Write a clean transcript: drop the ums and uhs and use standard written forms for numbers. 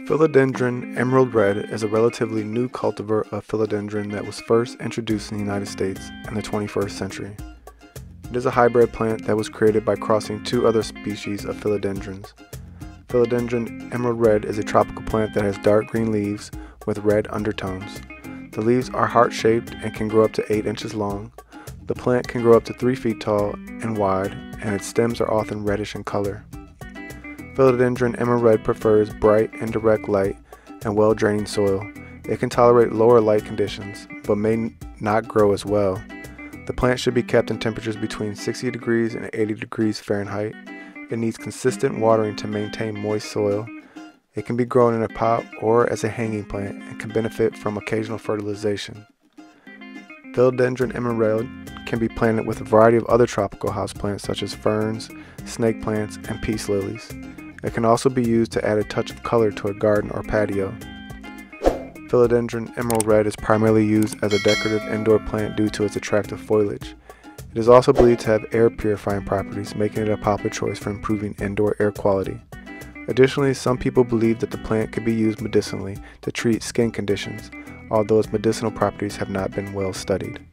Philodendron Emerald Red is a relatively new cultivar of philodendron that was first introduced in the United States in the 21st century. It is a hybrid plant that was created by crossing two other species of philodendrons. Philodendron Emerald Red is a tropical plant that has dark green leaves with red undertones. The leaves are heart-shaped and can grow up to 8 inches long. The plant can grow up to 3 feet tall and wide, and its stems are often reddish in color. Philodendron Emerald Red prefers bright and direct light and well-draining soil. It can tolerate lower light conditions, but may not grow as well. The plant should be kept in temperatures between 60 degrees and 80 degrees Fahrenheit. It needs consistent watering to maintain moist soil. It can be grown in a pot or as a hanging plant and can benefit from occasional fertilization. Philodendron Emerald Red can be planted with a variety of other tropical houseplants such as ferns, snake plants, and peace lilies. It can also be used to add a touch of color to a garden or patio. Philodendron Emerald Red is primarily used as a decorative indoor plant due to its attractive foliage. It is also believed to have air purifying properties, making it a popular choice for improving indoor air quality. Additionally, some people believe that the plant could be used medicinally to treat skin conditions, although its medicinal properties have not been well studied.